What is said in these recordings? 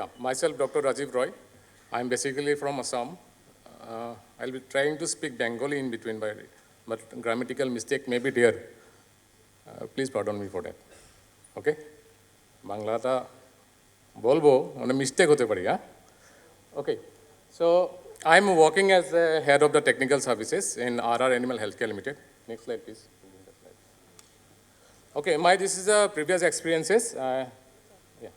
Yeah, myself, Dr. Rajiv Roy. I'm basically from Assam. I'll be trying to speak Bengali in between, but grammatical mistake may be there. Please pardon me for that. Okay? বাংলাটা বলবো মানে mistake হতে পারি হ্যাঁ Okay, so I'm working as the head of the technical services in RR Animal Healthcare Limited. Next slide, please. Okay, this is the previous experiences. Yeah.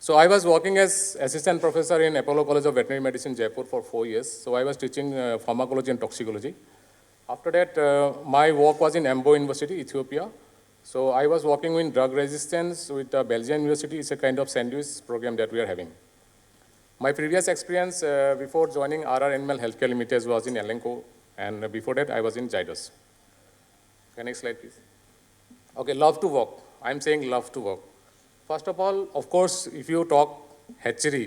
So I was working as assistant professor in Apollo College of Veterinary Medicine, Jaipur for 4 years. So I was teaching pharmacology and toxicology. After that, my work was in Embo University, Ethiopia. So I was working in drug resistance with Belgian University. It's a kind of sandwich program that we are having. My previous experience before joining RR Animal Healthcare Limited was in Elanco, and before that I was in Zydus. Okay, next slide, please. Okay, love to work. I'm saying love to work. First of all, of course, if you talk hatchery,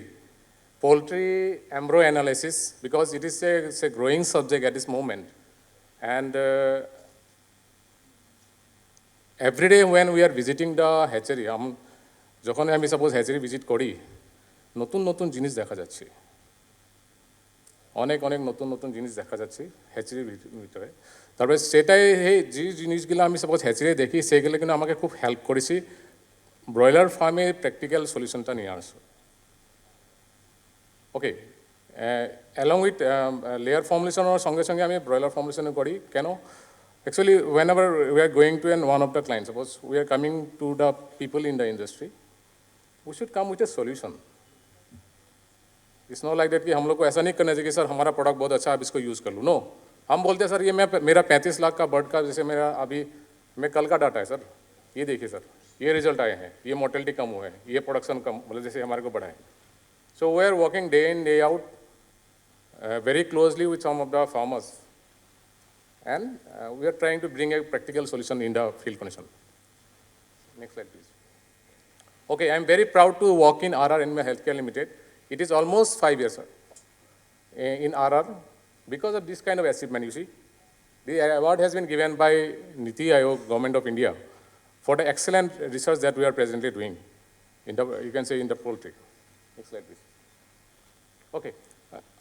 poultry embryo analysis, because it is a growing subject at this moment. And every day when we are visiting the hatchery, যখন আমি suppose hatchery visit করি নতুন নতুন জিনিস দেখা যাচ্ছে অনেক অনেক নতুন নতুন জিনিস দেখা যাচ্ছে হ্যাচারির ভিতরে তারপরে সেটাই যে জিনিসগুলো আমি সাপোজ হ্যাচারি দেখি সেগুলো কিন্তু আমাকে খুব হেল্প করেছি ব্রয়লার ফার্মে প্র্যাকটিক্যাল সলিউশনটা নিয়ে আসো ওকে অ্যালং উইথ লেয়ার ফর্মুলেশনের সঙ্গে সঙ্গে আমি ব্রয়লার ফর্মুলেশনও করি কেন actually whenever we are going to one of the clients suppose we are coming to the people in the industry we should come with a solution. It's not like that कि हम लोग को ऐसा नहीं करना चाहिए कि सर हमारा प्रोडक्ट बहुत अच्छा आप इसको यूज़ कर लो नो हम बोलते हैं सर ये मेरा 35 लाख का बर्ड का जैसे मेरा अभी मैं कल का डाटा है सर ये देखिए सर ये रिजल्ट आए हैं ये मोर्टेलिटी कम हुआ है ये प्रोडक्शन कम मतलब जैसे हमारे को बढ़ा है so we are working day in day out very closely with some of the farmers and we are trying to bring a practical solution in the field condition. Next slide, please. Okay, I am very proud to work in RR Animal Healthcare Limited. It is almost 5 years in RR because of this kind of achievement, you see. The award has been given by Niti Aayog, Government of India, for the excellent research that we are presently doing in the, you can say in the poultry. Next slide, please. Okay,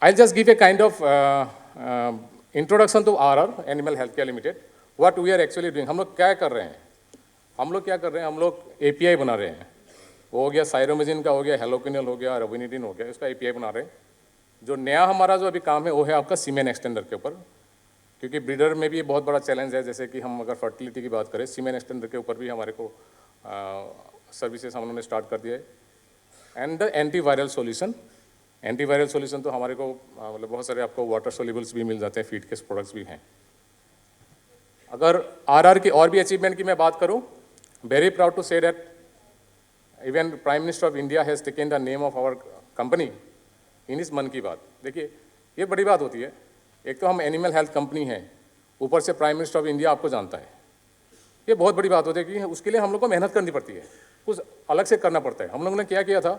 I'll just give a kind of introduction to RR Animal Healthcare Limited. What we are actually doing. हम लोग क्या कर रहे हैं हम लोग API बना रहे हैं वो हो गया साइरोमेजिन का हो गया हेलोक्विनल हो गया रेविनिडिन हो गया इसका API बना रहे हैं जो नया हमारा जो अभी काम है वो है आपका सीमेन एक्सटेंडर के ऊपर क्योंकि ब्रीडर में भी बहुत बड़ा चैलेंज है जैसे कि हम अगर फर्टिलिटी की बात करें सीमेन एक्सटेंडर के ऊपर भी हमारे को सर्विसेज हम लोगों ने स्टार्ट कर दिया है एंड द एंटीवायरल सोल्यूशन तो हमारे को मतलब बहुत सारे आपको वाटर सोल्यूबल्स भी मिल जाते हैं फीड के प्रोडक्ट्स भी हैं अगर RR की और भी अचीवमेंट की मैं बात करूं very proud to say that even prime minister of India has taken the name of our company in इस मन की बात देखिए ये बड़ी बात होती है एक तो हम एनिमल हेल्थ कंपनी हैं ऊपर से प्राइम मिनिस्टर ऑफ इंडिया आपको जानता है ये बहुत बड़ी बात होती है कि उसके लिए हम लोग को मेहनत करनी पड़ती है कुछ अलग से करना पड़ता है हम लोगों ने क्या किया था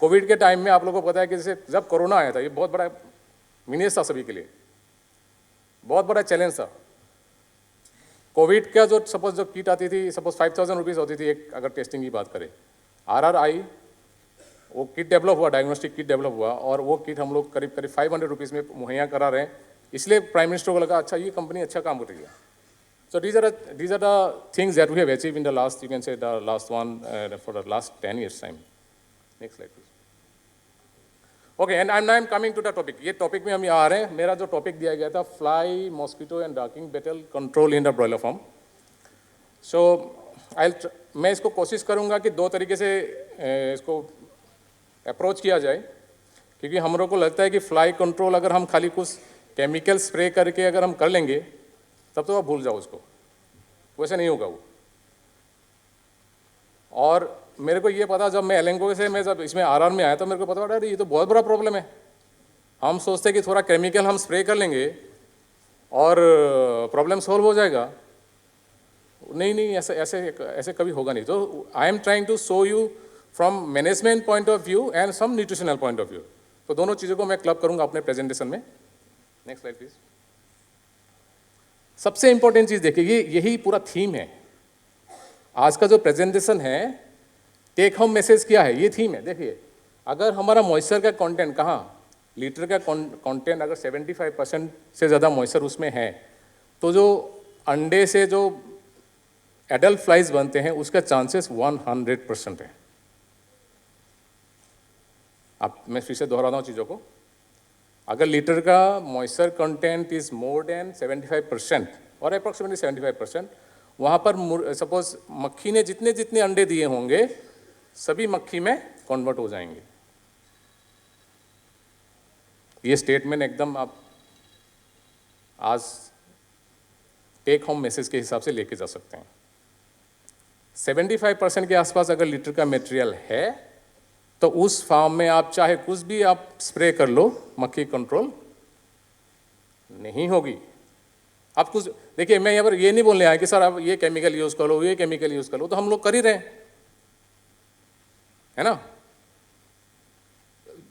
कोविड के टाइम में आप लोगों को पता है कि जैसे जब कोरोना आया था ये बहुत बड़ा मीनेस था सभी के लिए बहुत बड़ा चैलेंज था कोविड का जो सपोज जो किट आती थी सपोज 5,000 रुपीज़ होती थी एक अगर टेस्टिंग की बात करें RR आई वो किट डेवलप हुआ डायग्नोस्टिक किट डेवलप हुआ और वो किट हम लोग करीब 500 रुपीज़ में मुहैया करा रहे हैं इसलिए प्राइम मिनिस्टर को लगा अच्छा ये कंपनी अच्छा काम कर रही है सो these are the things that we have achieved in the last you can say the last one for the last 10 years time. Next slide please. Okay, and now I'm coming to the topic. ये topic में हम यहाँ आ रहे हैं मेरा जो topic दिया गया था fly mosquito and darkling beetle control in the broiler farm so मैं इसको कोशिश करूँगा कि 2 तरीके से इसको अप्रोच किया जाए क्योंकि हम लोग को लगता है कि फ्लाई कंट्रोल अगर हम खाली कुछ केमिकल स्प्रे करके अगर हम कर लेंगे तब तो आप भूल जाओ उसको वैसे नहीं होगा वो और मेरे को ये पता जब मैं एलेंको से मैं जब इसमें RR में आया तो मेरे को पता पड़ा ये तो बहुत बड़ा प्रॉब्लम है हम सोचते कि थोड़ा केमिकल हम स्प्रे कर लेंगे और प्रॉब्लम सॉल्व हो जाएगा नहीं ऐसे कभी होगा नहीं तो I am trying to show you from management point of view and some nutritional point of view तो दोनों चीज़ों को मैं क्लब करूंगा अपने प्रेजेंटेशन में नेक्स्ट स्लाइड प्लीज सबसे इंपॉर्टेंट चीज़ देखिए यही पूरा थीम है आज का जो प्रेजेंटेशन है टेक होम मैसेज क्या है ये थीम है देखिए अगर हमारा मॉइस्चर का कंटेंट कहाँ, लीटर का कंटेंट अगर 75% से ज़्यादा मॉइस्चर उसमें है, तो जो अंडे से जो एडल्ट फ्लाइज बनते हैं उसका चांसेस 100% है। अब मैं फिर से दोहराता हूँ चीज़ों को, अगर लीटर का moisture content is more than 75% और अप्रॉक्सीमेटली 75%, वहाँ पर सपोज मक्खी ने जितने जितने अंडे दिए होंगे सभी मक्खी में कन्वर्ट हो जाएंगे। ये स्टेटमेंट एकदम आप आज टेक होम मैसेज के हिसाब से लेके जा सकते हैं। 75% के आसपास अगर लीटर का मटेरियल है तो उस फार्म में आप चाहे कुछ भी आप स्प्रे कर लो, मक्खी कंट्रोल नहीं होगी। आप कुछ देखिए, मैं यहाँ पर ये नहीं बोलने आया कि सर आप ये केमिकल यूज कर लो, ये केमिकल यूज कर लो, तो हम लोग कर ही रहे हैं, है ना।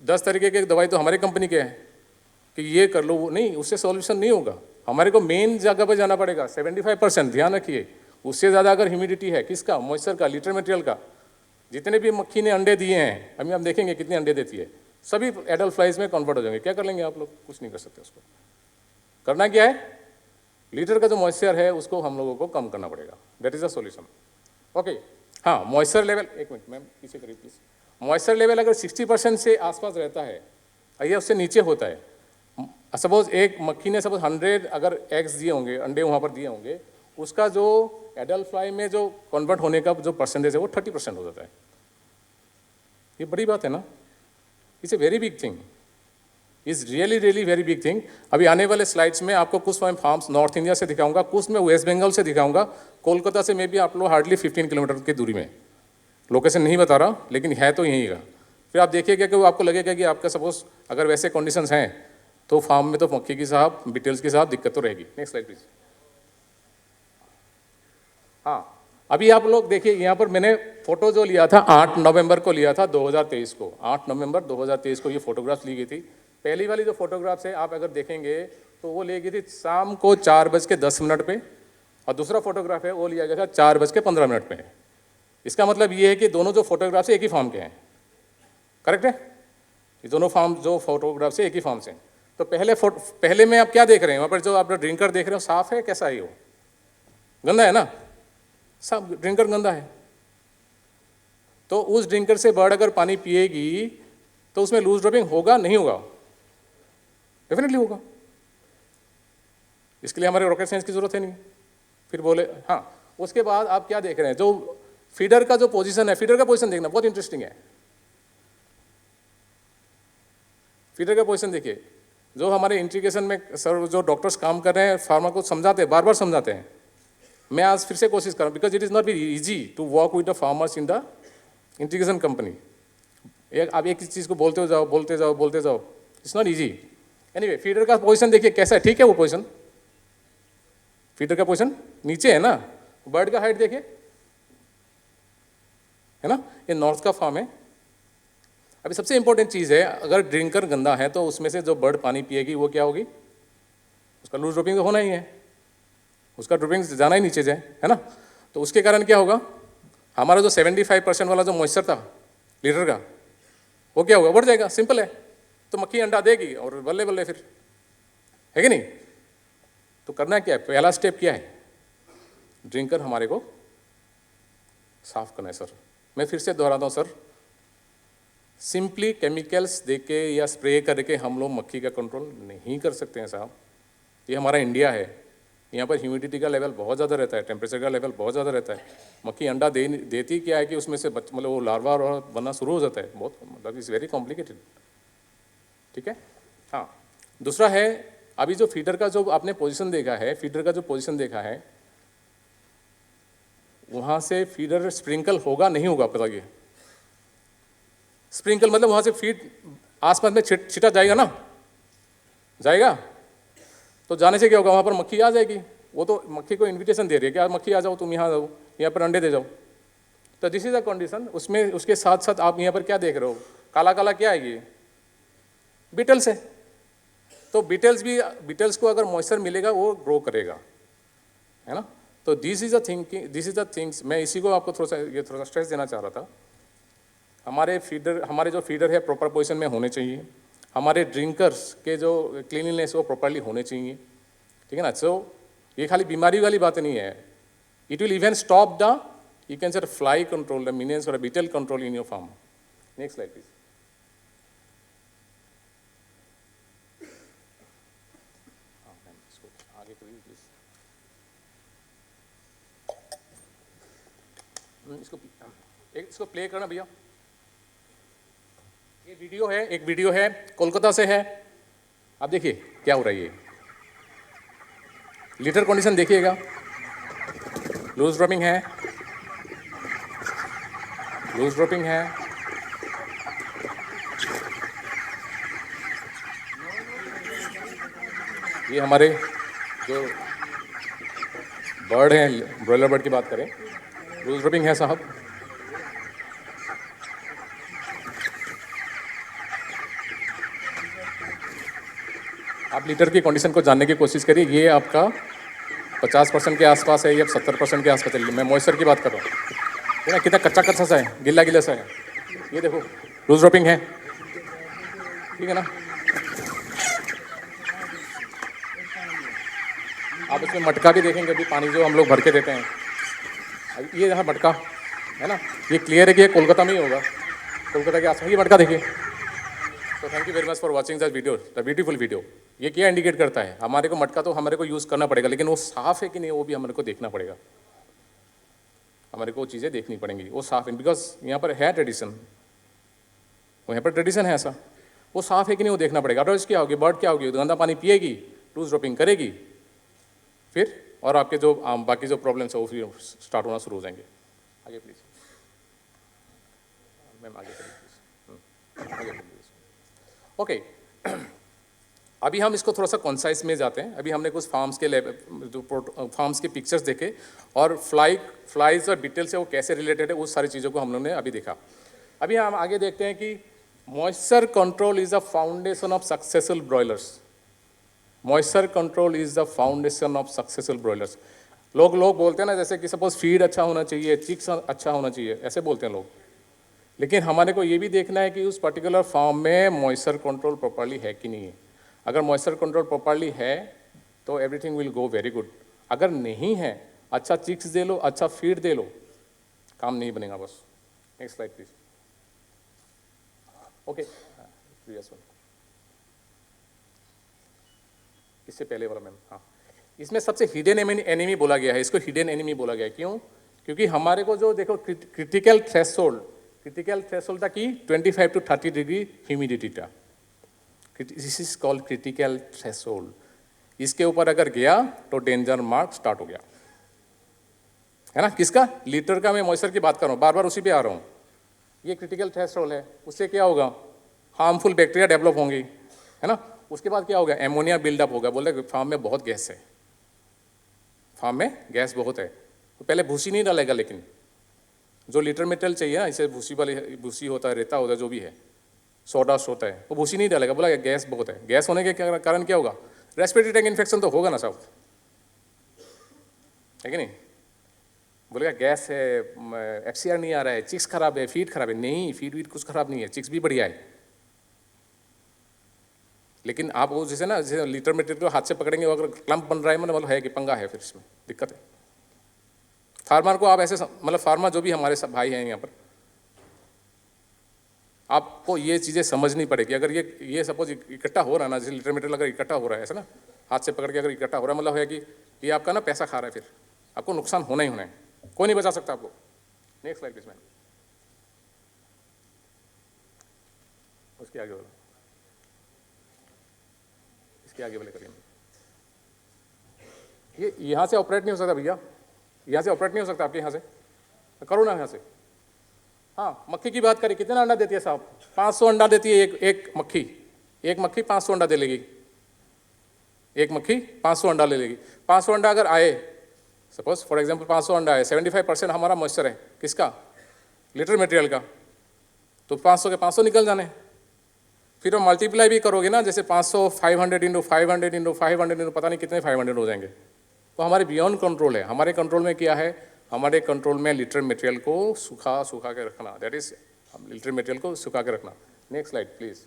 10 तरीके के दवाई तो हमारी कंपनी के हैं कि ये कर लो, वो नहीं, उससे सॉल्यूशन नहीं होगा। हमारे को मेन जगह पर जाना पड़ेगा। 75% ध्यान रखिए, उससे ज़्यादा अगर ह्यूमिडिटी है, किसका, मॉइस्चर का, लीटर मटेरियल का, जितने भी मक्खी ने अंडे दिए हैं, अभी हम देखेंगे कितने अंडे देती है, सभी एडल्ट फ्लाइज में कन्वर्ट हो जाएंगे। क्या कर लेंगे आप लोग? कुछ नहीं कर सकते। उसको करना क्या है, लीटर का जो मॉइस्चर है उसको हम लोगों को कम करना पड़ेगा। That is the solution. Okay, हाँ, मॉइस्चर लेवल, एक मिनट मैम पीछे करिए प्लीज। मॉइस्चर लेवल अगर 60% से आसपास रहता है या उससे नीचे होता है, सपोज एक मक्खी ने सपोज 100 अगर एग्स दिए होंगे, अंडे वहाँ पर दिए होंगे, उसका जो एडल्ट फ्लाई में जो कन्वर्ट होने का जो परसेंटेज है वो 30% हो जाता है। ये बड़ी बात है ना, it's a very big thing, is really really very big thing. अभी आने वाले स्लाइड्स में आपको कुछ फार्म्स नॉर्थ इंडिया से दिखाऊंगा, कुछ मैं वेस्ट बंगाल से दिखाऊंगा, कोलकाता से मे भी आप लोग हार्डली 15 किलोमीटर की दूरी में, लोकेशन नहीं बता रहा लेकिन है तो यहीं का। फिर आप देखिएगा कि वो आपको लगेगा कि आपका सपोज अगर वैसे कंडीशंस हैं तो फार्म में तो मक्खी की साहब, डिटेल्स की साहब दिक्कत तो रहेगी। Next slide please. हाँ, अभी आप लोग देखिए, यहाँ पर मैंने फोटो जो लिया था 8 नवंबर को लिया था 2023 को, 8 नवंबर 2023 को ये फोटोग्राफ्स ली गई थी। पहली वाली जो फोटोग्राफ्स है आप अगर देखेंगे तो वो ली गई थी शाम को 4:10 पे, और दूसरा फोटोग्राफ है वो लिया गया था 4:15 पे। इसका मतलब ये है कि दोनों जो फोटोग्राफ्स एक ही फार्म के हैं, करेक्ट है? ये दोनों फार्म जो फोटोग्राफ्स है एक ही फार्म से हैं। तो पहले में आप क्या देख रहे हैं, वहाँ पर जो आप ड्रिंकर देख रहे हो साफ है, कैसा है वो? गंदा है ना, साफ ड्रिंकर गंदा है। तो उस ड्रिंकर से बर्ड अगर पानी पिएगी तो उसमें लूज ड्रॉपिंग होगा नहीं होगा? डेफिनेटली होगा। इसके लिए हमारे रॉकेट साइंस की जरूरत है नहीं। फिर बोले हाँ, उसके बाद आप क्या देख रहे हैं, जो फीडर का जो पोजीशन है, फीडर का पोजीशन देखना बहुत इंटरेस्टिंग है। फीडर का पोजीशन देखिए, जो हमारे इंटीग्रेशन में सर जो डॉक्टर्स काम कर रहे हैं, फार्मर को समझाते हैं, बार बार समझाते हैं। मैं आज फिर से कोशिश कर रहा हूँ, because it is not very easy to work with the farmers in the integration company. आप एक चीज़ को बोलते जाओ बोलते जाओ बोलते जाओ, it's not easy. Anyway, feeder का पोजीशन देखिए कैसा है, ठीक है वो पोजीशन, फीडर का पोजीशन नीचे है ना। बर्ड का हाइट देखिए, है ना, ये नॉर्थ का फार्म है। अभी सबसे इंपॉर्टेंट चीज़ है, अगर ड्रिंकर गंदा है तो उसमें से जो बर्ड पानी पिएगी वो क्या होगी, उसका लूज ड्रॉपिंग तो होना ही है, उसका ड्रॉपिंग जाना ही नीचे जाए, है ना। तो उसके कारण क्या होगा, हमारा जो 75% वाला जो मॉइस्चर था लीटर का, वो क्या होगा, बढ़ जाएगा। सिंपल है। तो मक्खी अंडा देगी और बल्ले बल्ले फिर, है कि नहीं। तो करना क्या है, पहला स्टेप क्या है, ड्रिंकर हमारे को साफ करना है। सर मैं फिर से दोहराता हूँ सर, सिंपली केमिकल्स देके या स्प्रे करके हम लोग मक्खी का कंट्रोल नहीं कर सकते हैं साहब। ये हमारा इंडिया है, यहाँ पर ह्यूमिडिटी का लेवल बहुत ज़्यादा रहता है, टेम्परेचर का लेवल बहुत ज़्यादा रहता है। मक्खी अंडा देती क्या है कि उसमें से मतलब वो लार्वा बनना शुरू हो जाता है, बहुत मतलब इज़ वेरी कॉम्प्लिकेटेड। ठीक है। हाँ, दूसरा है, अभी जो फीडर का जो आपने पोजीशन देखा है, फीडर का जो पोजीशन देखा है, वहाँ से फीडर स्प्रिंकल होगा नहीं होगा, पता ये स्प्रिंकल मतलब वहाँ से फीड आसपास में छिटा जाएगा ना, जाएगा। तो जाने से क्या होगा, वहाँ पर मक्खी आ जाएगी। वो तो मक्खी को इनविटेशन दे रही है कि आप मक्खी आ जाओ, तुम यहाँ जाओ, यहाँ पर अंडे दे जाओ। तो दिस इज अ कंडीशन। उसमें उसके साथ साथ आप यहाँ पर क्या देख रहे हो, काला काला क्या है ये, बीटल्स है। तो बीटल्स को अगर मॉइस्चर मिलेगा वो ग्रो करेगा, है ना। तो दिस इज अ थिंग्स, मैं इसी को आपको थोड़ा सा स्ट्रेस देना चाह रहा था। हमारे जो फीडर है प्रॉपर पोजीशन में होने चाहिए, हमारे ड्रिंकर्स के जो क्लीनलीनेस वो प्रॉपरली होने चाहिए, ठीक है ना। सो ये खाली बीमारी वाली बात नहीं है, it will even stop the you can say fly control the minions और beetle control in your farm. Next slide please. आगे करिए प्लीज। इसको प्ले करना भैया। ये एक वीडियो है कोलकाता से है। आप देखिए क्या हो रहा है। ये लीटर कंडीशन देखिएगा, लूज ड्रॉपिंग है, लूज ड्रॉपिंग है, ये हमारे जो बर्ड हैं, ब्रॉयलर बर्ड की बात करें, लूज ड्रॉपिंग है साहब। आप लीटर की कंडीशन को जानने की कोशिश करिए। ये आपका 50% के आसपास है, या 70% के आसपास है। मैं मॉइस्चर की बात कर रहा हूँ, है ना, कितना कच्चा कच्चा सा है, गिल्ला गिला सा है। ये देखो लूज ड्रॉपिंग है, ठीक है ना। आप इसमें मटका भी देखेंगे, अभी पानी जो हम लोग भर के देते हैं, ये यहाँ मटका है ना, ये क्लियर है कि ये कोलकाता में ही होगा, कोलकाता के आसपास। ये मटका देखिए। तो thank you very much for watching this video, the beautiful video. ये क्या इंडिकेट करता है, हमारे को मटका तो हमारे को यूज़ करना पड़ेगा, लेकिन वो साफ़ है कि नहीं वो भी हमारे को देखना पड़ेगा। हमारे को चीज़ें देखनी पड़ेंगी वो साफ़ है, बिकॉज यहाँ पर है ट्रेडिशन, यहाँ पर ट्रेडिशन है ऐसा, वो साफ़ है कि नहीं वो देखना पड़ेगा। अदरवाइज क्या होगी, बर्ड क्या होगी, गंदा पानी पिएगी, लूज ड्रॉपिंग करेगी, फिर और आपके जो बाकी जो प्रॉब्लम्स है वो फिर स्टार्ट होना शुरू हो जाएंगे। आगे प्लीज मैम, आगे प्लीज, आगे प्लीज। ओके, अभी हम इसको थोड़ा सा कॉन्साइज में जाते हैं। अभी हमने कुछ फार्म्स के पिक्चर्स देखे और फ्लाइज और बीटल से वो कैसे रिलेटेड है, उस सारी चीज़ों को हम लोगों ने अभी देखा। अभी हम आगे देखते हैं कि moisture control is the foundation of successful broilers. Moisture control is the foundation of successful broilers. लोग बोलते हैं ना, जैसे कि सपोज फीड अच्छा होना चाहिए, चिक्स अच्छा होना चाहिए, ऐसे बोलते हैं लोग, लेकिन हमारे को ये भी देखना है कि उस पर्टिकुलर फार्म में मॉइस्चर कंट्रोल प्रॉपर्ली है कि नहीं है। अगर मॉइस्चर कंट्रोल प्रॉपर्ली है तो everything will go very good. अगर नहीं है, अच्छा चिक्स दे लो, अच्छा फीड दे लो, काम नहीं बनेगा बस। Next slide please. ओके, इससे पहले वाला मैम, हाँ, इसमें सबसे हिडन एनिमी बोला गया है, इसको हिडन एनिमी बोला गया है। क्यों? क्योंकि हमारे को जो देखो क्रिटिकल थ्रेशोल्ड था कि 25 to 30 डिग्री ह्यूमिडिटी था। This is called critical threshold. इसके ऊपर अगर गया तो डेंजर मार्क स्टार्ट हो गया, है ना। किसका? लीटर का। मैं मॉइस्चर की बात कर रहा हूँ, बार बार उसी पे आ रहा हूँ। ये क्रिटिकल थ्रेशोल्ड है, उससे क्या होगा, हार्मफुल बैक्टीरिया डेवलप होंगी, है ना। उसके बाद क्या होगा, एमोनिया बिल्डअप होगा। बोले फार्म में बहुत गैस है, फार्म में गैस बहुत है, तो पहले भूसी नहीं डालेगा, लेकिन जो लीटर मेटल चाहिए ना, इसे भूसी होता है, रेता होता है, जो भी है, सोडास्ट होता है, वो भूसी नहीं डालेगा। बोला गैस बहुत है। गैस होने के कारण क्या होगा, रेस्पिरेटरी ट्रैक्ट इन्फेक्शन तो होगा ना साहब, है कि नहीं। बोलेगा गैस है, FCR नहीं आ रहा है, चिक्स खराब है, फीड खराब है। नहीं, फीड कुछ खराब नहीं है, चिक्स भी बढ़िया है। लेकिन आप वो जैसे लीटर मेटल को हाथ से पकड़ेंगे, अगर क्लम्प बन रहा है, मतलब है कि पंगा है, फिर इसमें दिक्कत है। फार्मर को आप ऐसे मतलब फार्मर जो भी हमारे सब भाई हैं यहाँ पर, आपको ये चीज़ें समझनी पड़ेगी। अगर ये सपोज इकट्ठा हो रहा है ना, जैसे लीटर मेटल अगर इकट्ठा हो रहा है ऐसा ना, हाथ से पकड़ के अगर इकट्ठा हो रहा है, मतलब है कि ये आपका ना पैसा खा रहा है, फिर आपको नुकसान होना ही होना है, कोई नहीं बचा सकता आपको। नेक्स्ट स्लाइड प्लीज मैम, उसके आगे बोलो, इसके आगे बोले करिए। ये यहाँ से ऑपरेट नहीं हो सकता भैया, यहाँ से ऑपरेट नहीं हो सकता आपके यहाँ से, करो ना यहाँ से। हाँ, मक्खी की बात करें, कितना अंडा देती है साहब? 500 अंडा देती है एक मक्खी 500 अंडा दे लेगी। एक मक्खी 500 अंडा ले लेगी। 500 अंडा अगर आए, सपोज फॉर एग्जांपल 500 अंडा आए, 75% हमारा मॉइस्चर है, किसका? लीटर मटेरियल का। तो 500 के 500 निकल जाने। फिर वो मल्टीप्लाई भी करोगे ना, जैसे 500 500 इंटू 500 इंटू 500 इंटू पता नहीं कितने 500 हो जाएंगे। तो हमारे बियॉन्ड कंट्रोल है। हमारे कंट्रोल में क्या है? हमारे कंट्रोल में लीटर मटेरियल को सूखा के रखना, दैट इज लिटरेट मटेरियल को सुखा के रखना। Next slide please.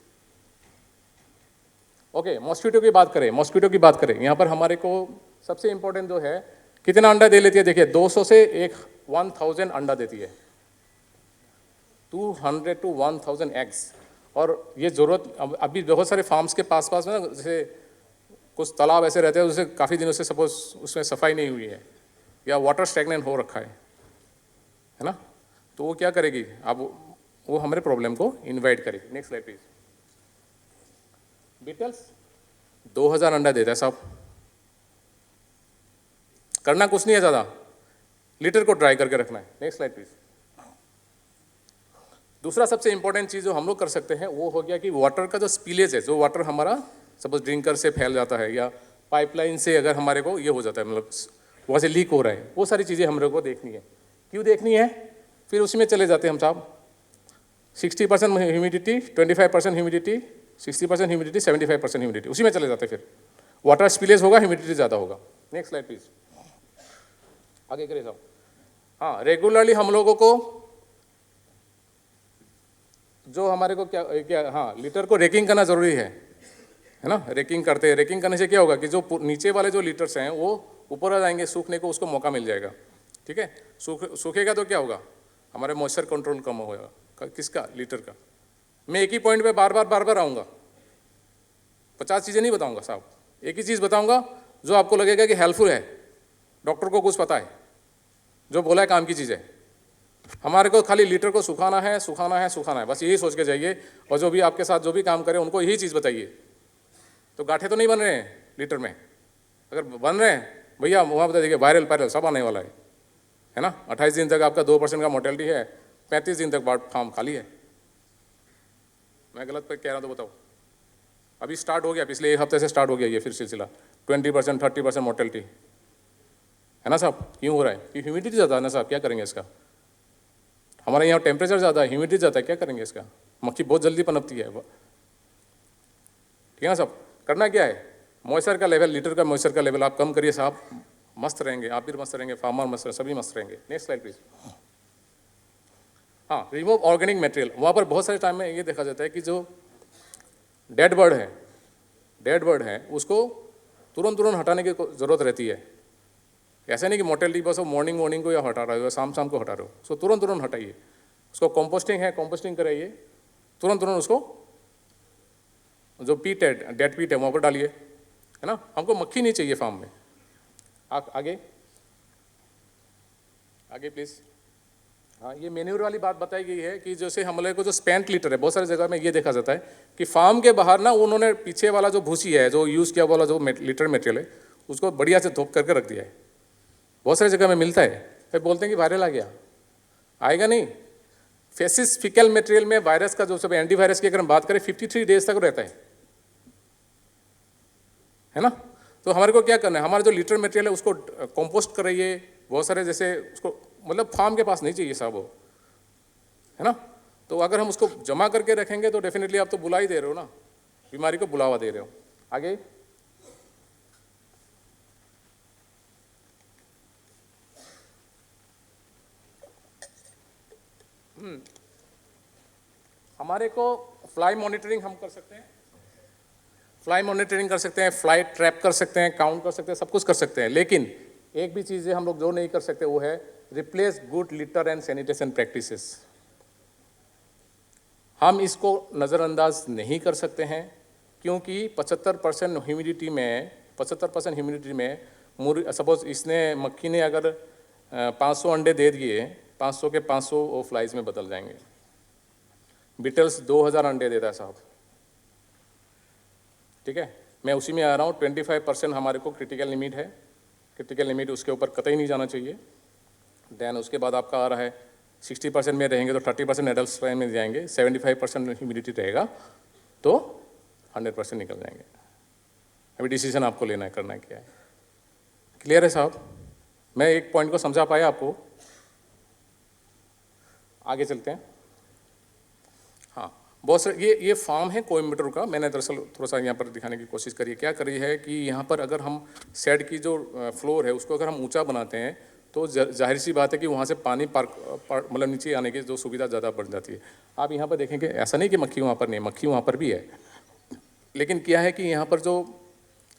Okay, mosquito की बात करें, मॉस्किटो की बात करें, यहाँ पर हमारे को सबसे इंपॉर्टेंट जो है, कितना अंडा दे लेती है, देखिए 200 से 1000 अंडा देती है, 200 to 1000 एग्स। और ये ज़रूरत अभी बहुत सारे फार्म्स के पास पास में ना, जैसे कुछ तालाब ऐसे रहते हैं उसे काफ़ी दिनों से सपोज उसमें सफाई नहीं हुई है या वाटर स्टैग्नेंट हो रखा है ना, तो वो क्या करेगी, अब वो हमारे प्रॉब्लम को इन्वाइट करेगी। Next slide please. बीटल्स 2000 अंडा देता है साहब, करना कुछ नहीं है ज़्यादा, लीटर को ड्राई करके रखना है। Next slide please. दूसरा सबसे इंपॉर्टेंट चीज़ जो हम लोग कर सकते हैं वो हो गया कि वाटर का जो स्पीलेज है, जो वाटर हमारा सपोज ड्रिंकर से फैल जाता है या पाइपलाइन से अगर हमारे को ये हो जाता है, मतलब वहाँ से लीक हो रहा है, वो सारी चीज़ें हम लोग को देखनी है। क्यों देखनी है, फिर उसी में चले जाते हैं हम साहब। 60% ह्यूमिडिटी, 25% ह्यूमिडिटी, 60% ह्यूमिडिटी, 75% ह्यूमिडिटी, उसी में चले जाते हैं। फिर वाटर स्पीलेज होगा, ह्यूमिडिटी ज़्यादा होगा। नेक्स्ट स्लाइड प्लीज, आगे करिए साहब। हाँ, रेगुलरली हम लोगों को जो हमारे को क्या हाँ, लीटर को रेकिंग करना ज़रूरी है ना। रेकिंग करते हैं, रेकिंग करने से क्या होगा कि जो नीचे वाले जो लीटर्स हैं वो ऊपर आ जाएंगे, सूखने को उसको मौका मिल जाएगा। ठीक है, सूखेगा तो क्या होगा, हमारे मॉइस्चर कंट्रोल कम होगा। किसका, लीटर का। मैं एक ही पॉइंट पे बार बार आऊँगा, 50 चीज़ें नहीं बताऊँगा साहब, एक ही चीज़ बताऊँगा जो आपको लगेगा कि हेल्पफुल है, डॉक्टर को कुछ पता है, जो बोला है काम की चीज़ है। हमारे को खाली लीटर को सुखाना है, सुखाना है, सुखाना है, बस यही सोच के जाइए। और जो भी आपके साथ जो भी काम करे उनको यही चीज़ बताइए। तो गाठे तो नहीं बन रहे हैं लीटर में, अगर बन रहे हैं भैया वहाँ बता देखिए, वायरल सब आने वाला है ना। 28 दिन तक आपका 2% का मोर्टेलिटी है, 35 दिन तक फार्म खाली है। मैं गलत पे कह रहा हूँ तो बताओ। अभी स्टार्ट हो गया, पिछले एक हफ्ते से स्टार्ट हो गया ये फिर सिलसिला, 20% 30% मोर्टेलिटी है ना साहब। क्यों हो रहा है, कि ह्यूमिडिटी ज़्यादा है ना साहब, क्या करेंगे इसका। हमारे यहाँ टेम्परेचर ज़्यादा है, ह्यूमिडिटी ज़्यादा है, क्या करेंगे इसका। मक्खी बहुत जल्दी पनपती है, ठीक है ना साहब। करना क्या है, मॉइस्चर का लेवल, लीटर का मॉइस्चर का लेवल आप कम करिए साहब, मस्त रहेंगे, आप भी मस्त रहेंगे, फार्मर मस्त रहेंगे, सभी मस्त रहेंगे। Next slide please. हाँ, रिमूव ऑर्गेनिक मटेरियल। वहाँ पर बहुत सारे टाइम में ये देखा जाता है कि जो डेड बर्ड है उसको तुरंत हटाने की ज़रूरत रहती है। ऐसा नहीं कि मोर्टेलिटी बस मॉर्निंग को या हटा रहे हो, शाम को हटा रहे हो, उसको तुरंत हटाइए। उसको कंपोस्टिंग है, कंपोस्टिंग कराइए, तुरंत उसको जो पीट है, डेड पीट है, वहाँ पर डालिए, है ना। हमको मक्खी नहीं चाहिए फार्म में। आगे प्लीज़। हाँ, ये मेन्यूर वाली बात बताई गई है कि जैसे हमारे को जो स्पेंट लीटर है, बहुत सारी जगह में ये देखा जाता है कि फार्म के बाहर ना उन्होंने पीछे वाला जो भूसी है, जो यूज़ किया वाला जो लीटर मटेरियल है, उसको बढ़िया से धोप करके रख दिया है। बहुत सारी जगह में मिलता है, फिर बोलते हैं कि वायरल आ गया, आएगा नहीं। फेसिस फिकल मटेरियल में वायरस का जो सब एंटीवायरस की अगर हम बात करें 53 डेज तक रहता है ना। तो हमारे को क्या करना है, हमारा जो लीटर मटेरियल है उसको कंपोस्ट कराइए। बहुत सारे जैसे उसको मतलब फार्म के पास नहीं चाहिए साहब वो, है ना। तो अगर हम उसको जमा करके रखेंगे तो डेफिनेटली आप तो बुला ही दे रहे हो ना, बीमारी को बुलावा दे रहे हो। आगे हमारे को फ्लाई मॉनिटरिंग हम कर सकते हैं, फ्लाई मॉनिटरिंग कर सकते हैं, फ्लाई ट्रैप कर सकते हैं, काउंट कर सकते हैं, सब कुछ कर सकते हैं। लेकिन एक भी चीज़ें हम लोग जो नहीं कर सकते वो है replace good litre and sanitation practices. हम इसको नज़रअंदाज नहीं कर सकते हैं क्योंकि 75% ह्यूमिडिटी में सपोज इसने मक्खी ने अगर 500 अंडे दे दिए, 500 के 500 वो फ्लाइज में बदल जाएंगे। बीटल्स 2000 अंडे देता है साहब, ठीक है। मैं उसी में आ रहा हूँ, 25% हमारे को क्रिटिकल लिमिट है, क्रिटिकल लिमिट उसके ऊपर कतई नहीं जाना चाहिए। देन उसके बाद आपका आ रहा है 60% में रहेंगे तो 30% एडल्ट स्ट्रेन में जाएंगे, 75% ह्यूमिडिटी रहेगा तो 100% निकल जाएंगे। अभी डिसीजन आपको लेना है, करना है क्या है। क्लियर है साहब, मैं एक पॉइंट को समझा पाया आपको। आगे चलते हैं। हाँ, बहुत सारे ये फार्म है कोयम्बटूर का। मैंने दरअसल थोड़ा सा यहाँ पर दिखाने की कोशिश करी है। क्या करी है कि यहाँ पर अगर हम शेड की जो फ्लोर है उसको अगर हम ऊंचा बनाते हैं तो जाहिर सी बात है कि वहाँ से पानी मतलब नीचे आने की जो सुविधा ज़्यादा बढ़ जाती है। आप यहाँ पर देखेंगे ऐसा नहीं कि मक्खी वहाँ पर नहीं है, मक्खी वहाँ पर भी है, लेकिन क्या है कि यहाँ पर जो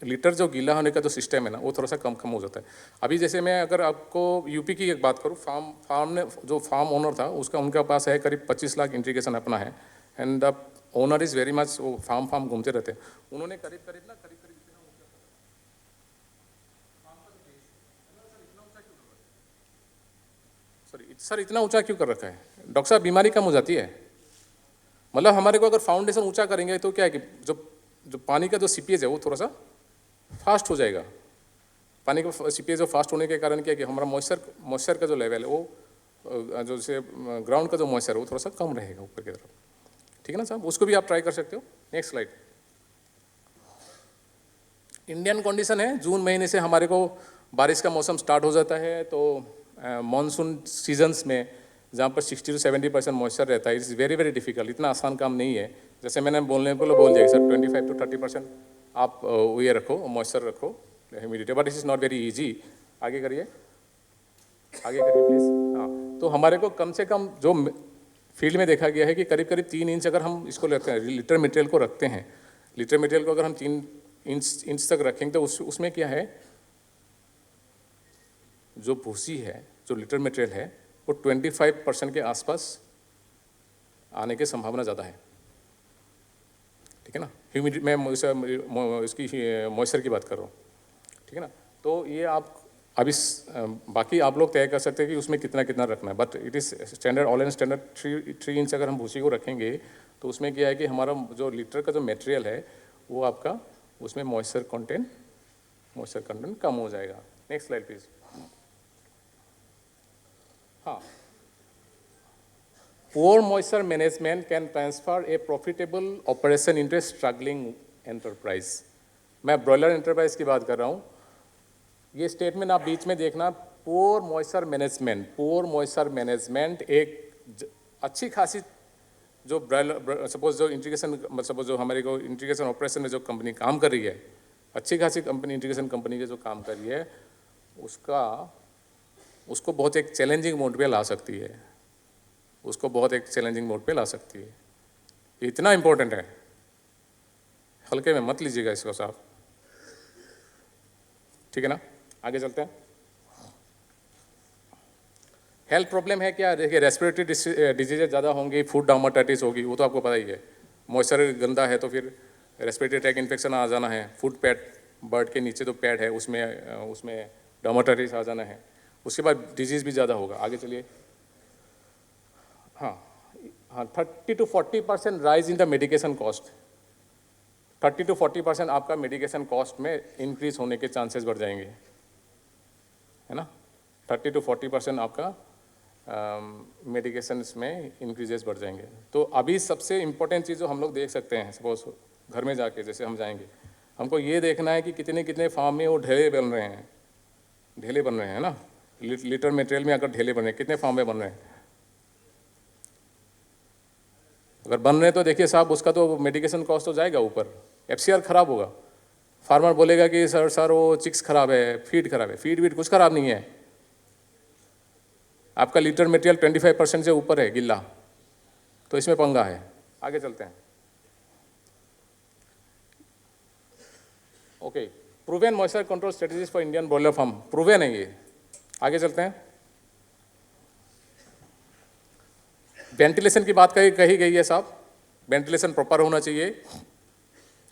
लीटर जो गीला होने का जो सिस्टम है ना, वो थोड़ा सा कम हो जाता है। अभी जैसे मैं अगर आपको यूपी की एक बात करूँ, फार्म ने जो फार्म ओनर था उसका, उनके पास है करीब 25 लाख इंटीग्रेशन अपना है, and the owner is very much, वो फार्म घूमते रहते हैं। उन्होंने करीब करीब सर इतना ऊंचा क्यों कर रखा है? डॉक्टर साहब, बीमारी कम हो जाती है। मतलब हमारे को अगर फाउंडेशन ऊंचा करेंगे तो क्या है कि जो जो पानी का जो सीपेज है वो थोड़ा सा फास्ट हो जाएगा। पानी का सीपेज फास्ट होने के कारण क्या है कि हमारा मॉइस्चर का जो लेवल है वो जो जैसे ग्राउंड का जो मॉइस्चर है वो थोड़ा सा कम रहेगा ऊपर की तरफ। ठीक है ना साहब, उसको भी आप ट्राई कर सकते हो। Next slide. इंडियन कंडीशन है, जून महीने से हमारे को बारिश का मौसम स्टार्ट हो जाता है, तो मानसून सीजन्स में जहाँ पर 60 to 70% मॉइस्चर रहता है, इट्स वेरी वेरी डिफिकल्ट। इतना आसान काम नहीं है। जैसे मैंने बोलने को बोल दिया सर 25 to 30% आप ये रखो, मॉइस्चर रखो, humidity, but it is not very easy. आगे करिए, आगे करिए प्लीज़। हाँ, तो हमारे को कम से कम जो फील्ड में देखा गया है कि करीब करीब 3 इंच अगर हम इसको लेते हैं, लीटर मटेरियल को रखते हैं, लीटर मटेरियल को अगर हम 3 इंच तक रखेंगे तो उसमें क्या है, जो भूसी है, जो लीटर मटेरियल है, वो 25% के आसपास आने की संभावना ज़्यादा है। ठीक है ना, ह्यूमिडिटी, मैं इसकी मॉइस्चर की बात कर रहा हूँ। ठीक है ना, तो ये आप अभी बाकी आप लोग तय कर सकते हैं कि उसमें कितना कितना रखना है, but it is standard, all and standard 3 inch अगर हम भूसी को रखेंगे तो उसमें क्या है कि हमारा जो लीटर का जो मटेरियल है वो आपका, उसमें मॉइस्चर कंटेंट कम हो जाएगा। Next slide please. हाँ, poor moisture management can transfer a profitable operation into a struggling enterprise। मैं ब्रॉयलर एंटरप्राइज की बात कर रहा हूँ। ये स्टेटमेंट आप बीच में देखना, पोर मॉइस्चर मैनेजमेंट एक अच्छी खासी जो ब्रॉयलर, सपोज जो इंटीग्रेशन, सपोज जो हमारे को इंटीग्रेशन ऑपरेशन में जो कंपनी काम कर रही है, अच्छी खासी कंपनी, इंटीग्रेशन कंपनी के जो काम कर रही है, उसको बहुत एक चैलेंजिंग मोड पे ला सकती है, उसको बहुत एक चैलेंजिंग मोड पे ला सकती है। ये इतना इम्पोर्टेंट है, हल्के में मत लीजिएगा इसको साहब। ठीक है ना, आगे चलते हैं। हेल्थ प्रॉब्लम है क्या? देखिए, रेस्पिरेटरी डिजीजेज ज़्यादा होंगी, फूड डार्मेटाइटिस होगी, वो तो आपको पता ही है। मॉइस्चर गंदा है तो फिर रेस्पिरेटरी ट्रैक इन्फेक्शन आ जाना है। फूड पैड, बर्ड के नीचे जो पैड है उसमें डार्मेटाइटिस आ जाना है। उसके बाद डिजीज़ भी ज़्यादा होगा। आगे चलिए। हाँ, 30 to 40% rise in the medication cost. 30 to 40% आपका मेडिकेशन कॉस्ट में इंक्रीज होने के चांसेस बढ़ जाएंगे, है ना। 30 to 40% आपका मेडिकेशंस में इंक्रीजेस बढ़ जाएंगे। तो अभी सबसे इम्पोर्टेंट चीज़ जो हम लोग देख सकते हैं, सपोज घर में जाके जैसे हम जाएंगे, हमको ये देखना है कि कितने कितने फार्म में वो ढेले बन रहे हैं, है ना। लीटर मटेरियल में अगर ढेले बन रहे हैं, कितने फार्म में बन रहे हैं? अगर बन रहे हैं तो देखिए साहब, उसका तो मेडिकेशन कॉस्ट तो जाएगा ऊपर, FCR खराब होगा। फार्मर बोलेगा कि सर वो चिक्स खराब है, फीड खराब है। फीड कुछ खराब नहीं है, आपका लीटर मटेरियल 25% से ऊपर है गिल्ला, तो इसमें पंगा है। आगे चलते हैं। Okay, proven moisture control strategies for Indian broiler farm, proven है ये। आगे चलते हैं। वेंटिलेशन की बात कही गई है साहब, वेंटिलेशन प्रॉपर होना चाहिए,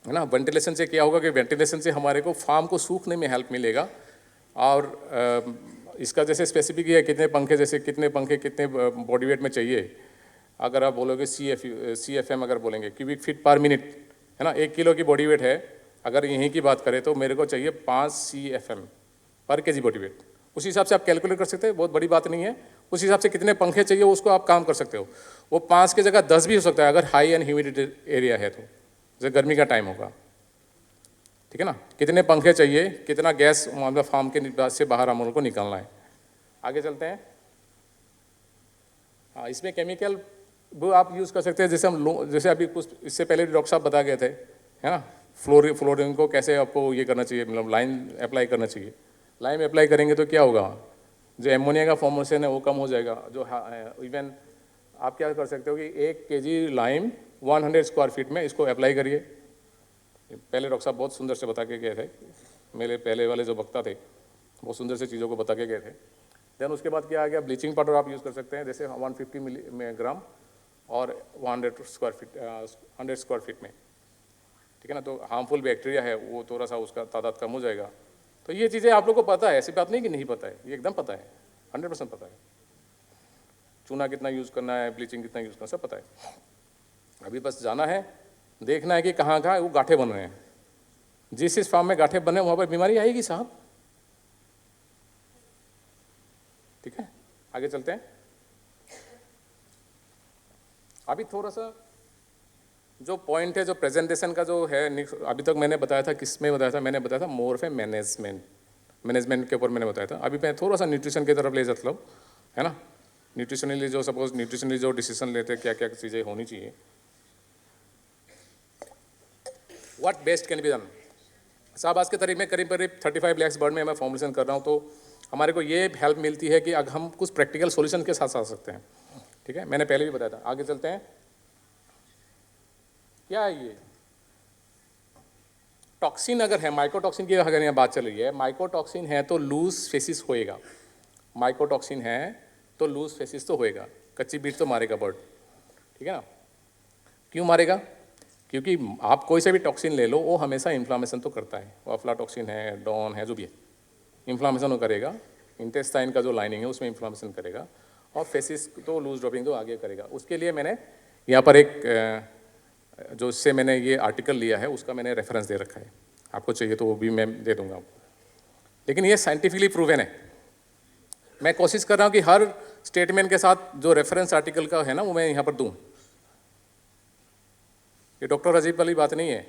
है ना। वेंटिलेशन से क्या होगा कि वेंटिलेशन से हमारे को फार्म को सूखने में हेल्प मिलेगा। और इसका जैसे स्पेसिफिक है, कितने पंखे कितने बॉडी वेट में चाहिए। अगर आप बोलोगे CFM अगर बोलेंगे, क्यूबिक फीट पर मिनट, है ना। 1 किलो की बॉडी वेट है, अगर यहीं की बात करें तो मेरे को चाहिए 5 CFM पर केजी बॉडी वेट। उस हिसाब से आप कैलकुलेट कर सकते हैं, बहुत बड़ी बात नहीं है। उस हिसाब से कितने पंखे चाहिए उसको आप काम कर सकते हो। वो 5 की जगह 10 भी हो सकता है अगर हाई एंड ह्यूमिडिटी एरिया है तो, जैसे गर्मी का टाइम होगा। ठीक है ना, कितने पंखे चाहिए, कितना गैस मतलब फार्म के से बाहर हम लोग को निकालना है। आगे चलते हैं। हाँ, इसमें केमिकल वो आप यूज़ कर सकते हैं, जैसे अभी कुछ इससे पहले डॉक्टर साहब बता गए थे, है ना। फ्लोरिंग को कैसे आपको ये करना चाहिए, मतलब लाइन अप्लाई करना चाहिए। लाइन अप्लाई करेंगे तो क्या होगा, जो एमोनिया का फॉर्मेशन है वो कम हो जाएगा। जो इवन आप क्या कर सकते हो कि 1 kg लाइम 100 स्क्वायर फीट में इसको अप्लाई करिए। पहले डॉक्टर साहब बहुत सुंदर से बता के गए थे, मेरे पहले वाले जो वक्ता थे बहुत सुंदर से चीज़ों को बता के गए थे। देन उसके बाद क्या आ गया, ब्लीचिंग पाउडर आप यूज़ कर सकते हैं, जैसे 150 मिलीग्राम और 100 स्क्वायर फीट में, ठीक है ना। तो हार्मफुल बैक्टीरिया है वो थोड़ा सा उसका तादाद कम हो जाएगा। तो ये चीज़ें आप लोग को पता है, ऐसी बात नहीं कि नहीं पता है, ये एकदम पता है, 100% पता है। चूना कितना यूज़ करना है, ब्लीचिंग कितना यूज़ करना है, सब पता है। अभी बस जाना है, देखना है कि कहाँ कहाँ वो गांठे बन रहे हैं। जिस फार्म में गांठे बने वहाँ पर बीमारी आएगी साहब। ठीक है, आगे चलते हैं। अभी थोड़ा सा जो पॉइंट है, जो प्रेजेंटेशन का जो है, अभी तक मैंने बताया था, किस में बताया था, मैंने बताया था मोर ऑफ मैनेजमेंट के ऊपर मैंने बताया था। अभी मैं थोड़ा सा न्यूट्रिशन की तरफ ले जाता हूँ, है ना। न्यूट्रिशनली जो सपोज न्यूट्रिशनली जो डिसीजन लेते हैं, क्या क्या चीज़ें होनी चाहिए, what best can be done. साहब आज के तारीख में करीब 35 लाख बर्ड में मैं फॉर्मुलेशन कर रहा हूँ, तो हमारे को ये हेल्प मिलती है कि अगर हम कुछ प्रैक्टिकल सॉल्यूशन के साथ आ सकते हैं। ठीक है, मैंने पहले भी बताया था। आगे चलते हैं। क्या है ये टॉक्सिन? अगर है माइकोटॉक्सिन की, अगर यहाँ बात चल रही है, माइकोटॉक्सिन है तो लूज फेसिस होएगा। माइकोटॉक्सिन है तो लूज फेसिस तो होएगा, कच्ची बीट तो मारेगा बर्ड, ठीक है ना। क्यों मारेगा? क्योंकि आप कोई से भी टॉक्सिन ले लो, वो हमेशा इन्फ्लामेशन तो करता है। वो अफ्लाटॉक्सिन है, डॉन है, जो भी है, इन्फ्लामेशन वो करेगा। इंटेस्टाइन का जो लाइनिंग है उसमें इन्फ्लामेशन करेगा, और फेसिस तो लूज ड्रॉपिंग तो आगे करेगा। उसके लिए मैंने यहाँ पर एक जो इससे मैंने ये आर्टिकल लिया है उसका मैंने रेफरेंस दे रखा है, आपको चाहिए तो वो भी मैं दे दूंगा आपको। लेकिन ये साइंटिफिकली प्रूवन है। मैं कोशिश कर रहा हूँ कि हर स्टेटमेंट के साथ जो रेफरेंस आर्टिकल का है ना वो मैं यहाँ पर दूँ। ये डॉक्टर अजीब वाली बात नहीं है,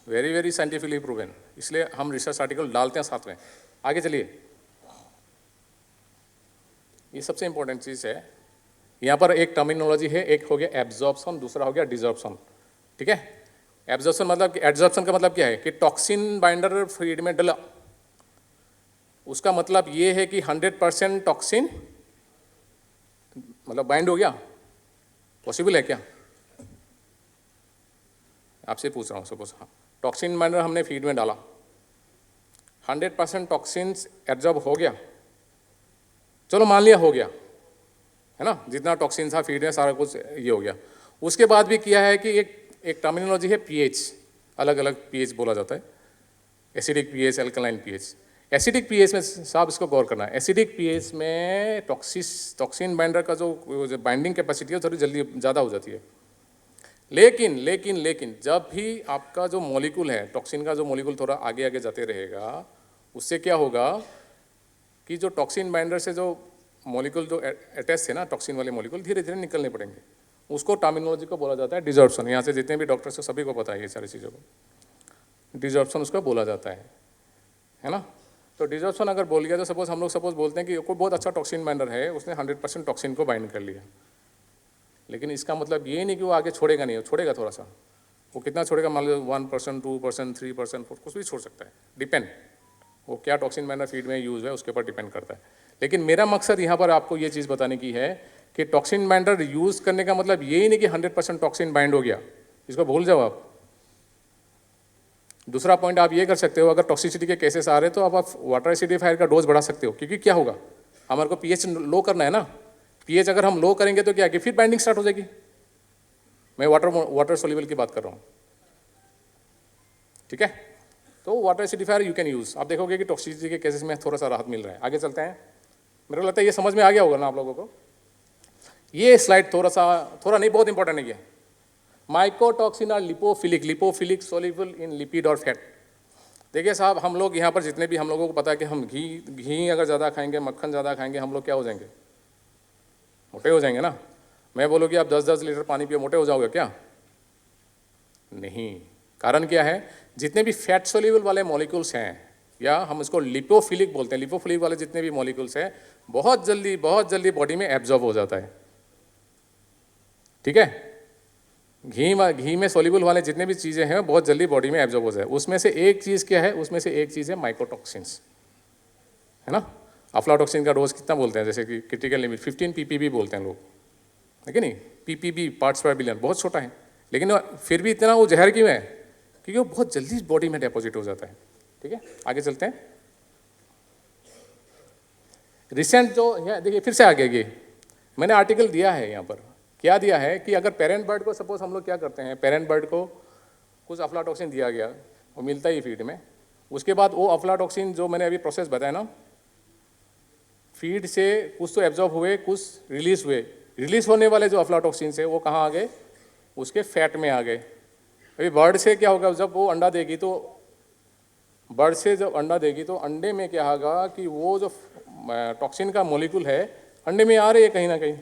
वेरी वेरी साइंटिफिकली प्रूवन, इसलिए हम रिसर्च आर्टिकल डालते हैं साथ में। आगे चलिए, ये सबसे इंपॉर्टेंट चीज़ है। यहाँ पर एक टर्मिनोलॉजी है, एक हो गया एब्जॉर्प्शन, दूसरा हो गया डिजॉर्प्शन। ठीक है, एब्जॉर्प्शन मतलब, एब्जॉर्प्शन का मतलब क्या है कि टॉक्सिन बाइंडर फीड में डला, उसका मतलब ये है कि 100% टॉक्सिन मतलब बाइंड हो गया। पॉसिबल है क्या? आपसे पूछ रहा हूँ। सपोज हाँ, टॉक्सिन बाइंडर हमने फीड में डाला, 100% टॉक्सिन एब्जॉर्ब हो गया, चलो मान लिया हो गया, है ना, जितना टॉक्सिन था फीड में सारा कुछ ये हो गया। उसके बाद भी किया है कि एक टर्मिनोलॉजी है पीएच, अलग अलग पीएच बोला जाता है, acidic pH, alkaline pH. Acidic pH में साहब इसको गौर करना है, एसिडिक पीएच में टॉक्सिन बाइंडर का जो बाइंडिंग कैपेसिटी है थोड़ी जल्दी ज़्यादा हो जाती है। लेकिन लेकिन लेकिन जब भी आपका जो मॉलिक्यूल है, टॉक्सिन का जो मॉलिक्यूल थोड़ा आगे आगे जाते रहेगा, उससे क्या होगा कि जो टॉक्सिन बाइंडर से जो मॉलिक्यूल जो अटैच है ना, टॉक्सिन वाले मॉलिक्यूल धीरे धीरे निकलने पड़ेंगे। उसको टर्मिनोलॉजी को बोला जाता है डिजॉर्प्शन। यहाँ से जितने भी डॉक्टर्स हैं सभी को पता है ये सारी चीज़ों को, डिजॉर्प्शन उसका बोला जाता है ना। तो डिजॉर्प्शन अगर बोल गया तो सपोज हम लोग बोलते हैं कि कोई बहुत अच्छा टॉक्सिन बाइंडर है, उसने 100% टॉक्सिन को बाइंड कर लिया, लेकिन इसका मतलब ये नहीं कि वो आगे छोड़ेगा नहीं, छोड़ेगा थोड़ा सा। वो कितना छोड़ेगा? मान लो 1%, 2%, 3%, कुछ भी छोड़ सकता है, डिपेंड वो क्या टॉक्सिन बाइंडर फीड में यूज़ है उसके ऊपर डिपेंड करता है। लेकिन मेरा मकसद यहाँ पर आपको ये चीज़ बताने की है कि टॉक्सिन बाइंडर यूज़ करने का मतलब ये ही नहीं कि 100% टॉक्सिन बाइंड हो गया, इसको भूल जाओ आप। दूसरा पॉइंट आप ये कर सकते हो, अगर टॉक्सिसिटी के केसेस आ रहे हैं तो आप वाटर एसिडिफायर का डोज बढ़ा सकते हो, क्योंकि क्या होगा, हमारे को पीएच लो करना है ना। पीएच अगर हम लो करेंगे तो क्या कि फिर बाइंडिंग स्टार्ट हो जाएगी। मैं वाटर सोल्यूबल की बात कर रहा हूँ, ठीक है। तो water acidifier you can use. आप देखोगे कि टॉक्सिसिटी के केसेस में थोड़ा सा राहत मिल रहा है। आगे चलते हैं। मेरे को लगता है ये समझ में आ गया होगा ना आप लोगों को। ये स्लाइड थोड़ा नहीं, बहुत इंपॉर्टेंट है ये। Mycotoxin are lipophilic soluble in lipid और फैट। देखिए साहब, हम लोग यहाँ पर जितने भी, हम लोगों को पता है कि हम घी अगर ज़्यादा खाएंगे, मक्खन ज़्यादा खाएंगे, हम लोग क्या हो जाएंगे? मोटे हो जाएंगे ना। मैं बोलूँ कि आप 10-10 लीटर पानी पियो, मोटे हो जाओगे क्या? नहीं। कारण क्या है? जितने भी फैट सोल्यूबल वाले मॉलिक्यूल्स हैं, या हम इसको लिपोफिलिक बोलते हैं, लिपोफिलिक वाले जितने भी मॉलिक्यूल्स हैं बहुत जल्दी बॉडी में एब्जॉर्ब हो जाता है, ठीक है। घी में सोल्यूबल वाले जितने भी चीज़ें हैं बहुत जल्दी बॉडी में एब्जॉर्ब हो जाए। उसमें से एक चीज़ क्या है? उसमें से एक चीज़ है माइकोटॉक्सिन्स, है ना। अफ्लाटॉक्सिन का डोज कितना बोलते हैं, जैसे कि क्रिटिकल लिमिट 15 ppb बोलते हैं लोग, है कि नहीं, ppb पार्ट्स पर बिलियन, बहुत छोटा है, लेकिन फिर भी इतना वो जहर क्यों है, क्योंकि वो बहुत जल्दी बॉडी में डिपॉजिट हो जाता है। ठीक है, आगे चलते हैं। रिसेंट जो यहाँ देखिए, फिर से आगे ये मैंने आर्टिकल दिया है यहाँ पर, क्या दिया है कि अगर पेरेंट बर्ड को, सपोज हम लोग क्या करते हैं, पेरेंट बर्ड को कुछ अफ्लाटॉक्सिन दिया गया, वो मिलता ही फीड में, उसके बाद वो अफ्लाटॉक्सिन जो मैंने अभी प्रोसेस बताया ना, फीड से कुछ तो एब्जॉर्ब हुए, कुछ रिलीज हुए, रिलीज होने वाले जो अफ्लाटॉक्सिन है वो कहाँ आ गए, उसके फैट में आ गए। अभी बर्ड से क्या होगा, जब वो अंडा देगी तो बर्ड से जब अंडा देगी तो अंडे में क्या होगा कि वो जो टॉक्सिन का मॉलिक्यूल है अंडे में आ रही है, कहीं ना कहीं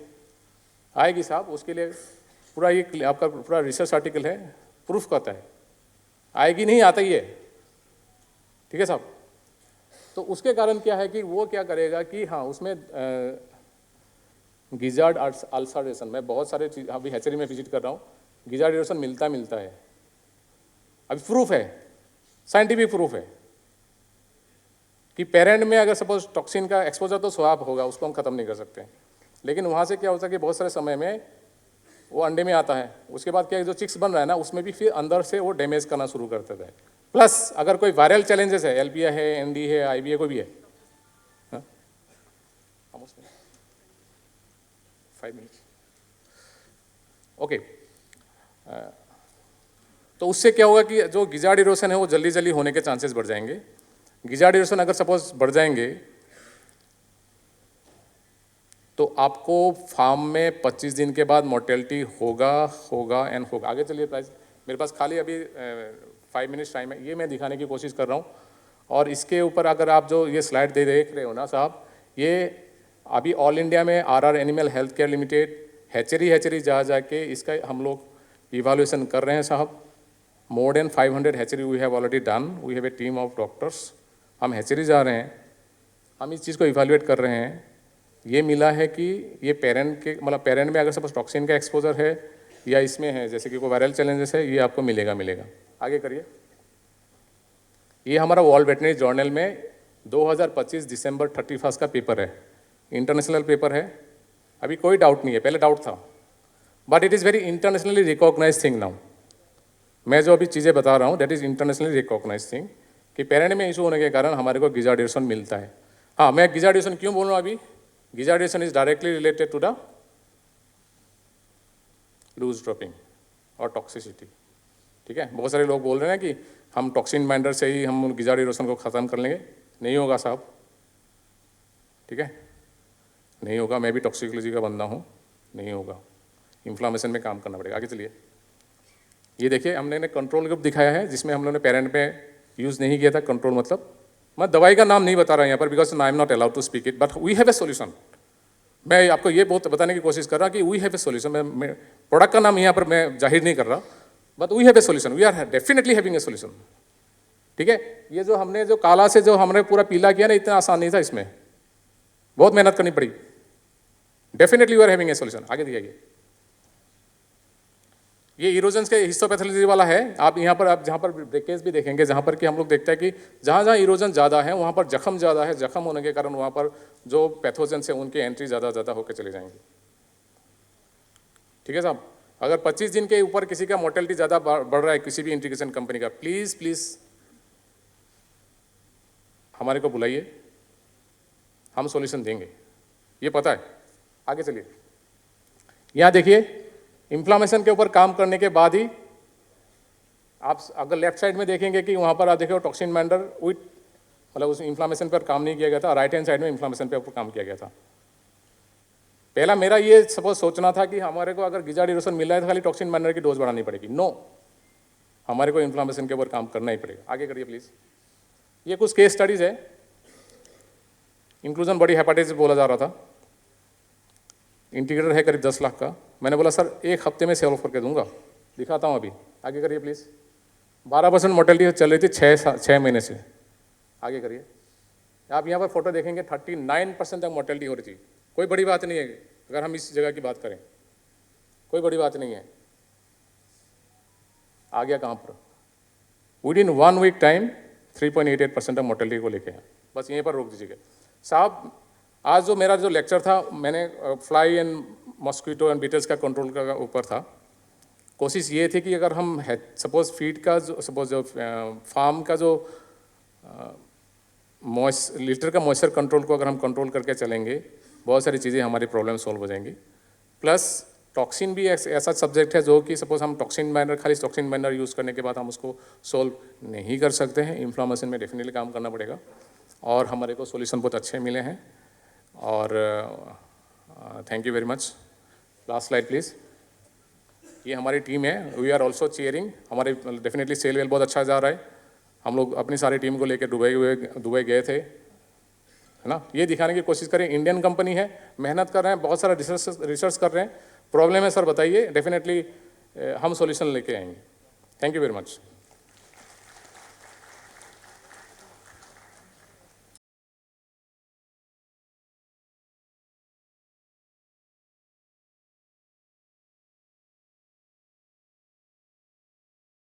आएगी साहब, उसके लिए पूरा ये आपका पूरा रिसर्च आर्टिकल है, प्रूफ करता है, आएगी नहीं, आता ही है। ठीक है साहब, तो उसके कारण क्या है कि वो क्या करेगा कि हाँ उसमें गिजार्ड अल्सरेशन, मैं बहुत सारे चीज अभी हैचरी में विजिट कर रहा हूँ, गिजार्ड मिलता है, अभी प्रूफ है, साइंटिफिक प्रूफ है कि पेरेंट में अगर सपोज टॉक्सिन का एक्सपोजर तो स्वाप होगा, उसको हम खत्म नहीं कर सकते, लेकिन वहाँ से क्या होता है कि बहुत सारे समय में वो अंडे में आता है, उसके बाद क्या जो चिक्स बन रहा है ना, उसमें भी फिर अंदर से वो डैमेज करना शुरू कर देता है। प्लस अगर कोई वायरल चैलेंजेस है, एलपीए है, एनडी है, आईबीए कोई भी है, 5 मिनट्स ओके, तो उससे क्या होगा कि जो गिजार्ड इरोशन है वो जल्दी जल्दी होने के चांसेस बढ़ जाएंगे। गिजार्ड इरोशन अगर सपोज बढ़ जाएंगे तो आपको फार्म में 25 दिन के बाद मोर्टेलिटी होगा एंड होगा। आगे चलिए प्राइस, मेरे पास खाली अभी 5 मिनट्स टाइम है, ये मैं दिखाने की कोशिश कर रहा हूँ। और इसके ऊपर अगर आप जो ये स्लाइड देख रहे हो ना साहब, ये अभी ऑल इंडिया में RR animal health care limited hatchery जा जाके इसका हम लोग इवाल्यूएशन कर रहे हैं साहब। More than 500 hatchery we have already done, we have a team of doctors, हम हैचरी जा रहे हैं, हम इस चीज़ को इवेल्युएट कर रहे हैं। ये मिला है कि ये पेरेंट के मतलब पेरेंट में अगर सपोज टॉक्सिन का एक्सपोजर है या इसमें है जैसे कि कोई वायरल चैलेंजेस है, ये आपको मिलेगा। आगे करिए, ये हमारा वर्ल्ड वेटनरी जर्नल में 2025 दिसंबर 31 का पेपर है, इंटरनेशनल पेपर है, अभी कोई डाउट नहीं है, पहले डाउट था, but it is very internationally recognise thing now. मैं जो अभी चीज़ें बता रहा हूँ that is internationally recognise thing कि पेरेंट में इशू होने के कारण हमारे को गिजार्डेशन मिलता है। हाँ, मैं गिजार्डेशन क्यों बोल रहा हूँ अभी, gizzard erosion is directly related to the loose dropping और टॉक्सिसिटी। ठीक है, बहुत सारे लोग बोल रहे हैं कि हम टॉक्सिन बाइंडर से ही हम गिजार्डेशन को ख़त्म कर लेंगे, नहीं होगा साहब। ठीक है, नहीं होगा, मैं भी टॉक्सिकोलॉजी का बंदा हूँ, नहीं होगा, इन्फ्लामेशन में काम करना पड़ेगा। आगे चलिए, ये देखिए हमने कंट्रोल ग्रुप दिखाया है जिसमें हम लोगों ने पेरेंट में यूज़ नहीं किया था। कंट्रोल मतलब मैं दवाई का नाम नहीं बता रहा यहाँ पर because I am not allowed to speak it, but we have a solution. मैं आपको ये बहुत बताने की कोशिश कर रहा कि वी हैव ए सोल्यूशन। मैं प्रोडक्ट का नाम यहाँ पर मैं जाहिर नहीं कर रहा, but we have a solution, we are definitely having a solution. ठीक है, ये जो हमने जो काला से जो हमने पूरा पीला किया ना, इतना आसान नहीं था, इसमें बहुत मेहनत करनी पड़ी। Definitely we are having a solution. आगे दिखाइए, ये इरोजन्स के हिस्टोपैथोलॉजी वाला है। आप यहाँ पर आप जहाँ पर ब्रेकेज भी देखेंगे, जहाँ पर कि हम लोग देखते हैं कि जहाँ जहाँ इरोजन ज़्यादा है वहाँ पर जख्म ज़्यादा है, जख्म होने के कारण वहाँ पर जो पैथोजेंस है उनकी एंट्री ज़्यादा होकर चले जाएंगे। ठीक है साहब, अगर 25 दिन के ऊपर किसी का मोर्टेलिटी ज़्यादा बढ़ रहा है किसी भी इंटीग्रेशन कंपनी का, प्लीज़ हमारे को बुलाइए, हम सॉल्यूशन देंगे, ये पता है। आगे चलिए, यहाँ देखिए, इन्फ्लामेशन के ऊपर काम करने के बाद ही आप अगर लेफ्ट साइड में देखेंगे कि वहाँ पर आप देखो टॉक्सिन बाइंडर विथ मतलब उस इन्फ्लामेशन पर काम नहीं किया गया था, राइट हैंड साइड में इन्फ्लामेशन पे ऊपर काम किया गया था। पहला मेरा ये सपोज सोचना था कि हमारे को अगर गिजार्ड इरोशन मिल रहा है तो खाली टॉक्सिन बाइंडर की डोज बढ़ानी पड़ेगी। नो, हमारे को इन्फ्लामेशन के ऊपर काम करना ही पड़ेगा। आगे करिए प्लीज़। ये कुछ केस स्टडीज़ है, इंक्लूजन बॉडी हेपेटाइटिस बोला जा रहा था, इंटीग्रेटर है करीब 10 लाख का। मैंने बोला सर 1 हफ्ते में सॉल्व करके दूंगा, दिखाता हूँ अभी। आगे करिए प्लीज़। 12% मोर्टेलिटी चल रही थी 6 महीने से। आगे करिए, आप यहाँ पर फोटो देखेंगे 39% तक मोर्टेलिटी हो रही थी। कोई बड़ी बात नहीं है अगर हम इस जगह की बात करें, कोई बड़ी बात नहीं है। आ गया कहाँ पर, विद इन 1 वीक टाइम 3.88% तक मोर्टेलिटी को लेके है। बस यहीं पर रोक दीजिएगा। साहब आज जो मेरा जो लेक्चर था मैंने fly and mosquito and beetles का कंट्रोल का ऊपर था। कोशिश ये थी कि अगर हम सपोज फीड का जो सपोज जो फार्म का जो लिटर का मॉइस्चर कंट्रोल को अगर हम कंट्रोल करके चलेंगे, बहुत सारी चीज़ें हमारी प्रॉब्लम सॉल्व हो जाएंगी। प्लस टॉक्सिन भी ऐसा सब्जेक्ट है जो कि सपोज हम टॉक्सिन बाइंडर खाली टॉक्सिन बाइंडर यूज़ करने के बाद हम उसको सोल्व नहीं कर सकते हैं। इन्फ्लामेशन में डेफिनेटली काम करना पड़ेगा और हमारे को सॉल्यूशन बहुत अच्छे मिले हैं। और thank you very much. Last slide please. ये हमारी टीम है, वी आर ऑल्सो चीयरिंग। हमारे डेफिनेटली सेल वेल बहुत अच्छा जा रहा है। हम लोग अपनी सारी टीम को लेकर दुबई गए थे, है ना। ये दिखाने की कोशिश करें इंडियन कंपनी है, मेहनत कर रहे हैं, बहुत सारा रिसर्च कर रहे हैं। प्रॉब्लम है सर बताइए, डेफिनेटली हम सॉल्यूशन लेके आएंगे। Thank you very much.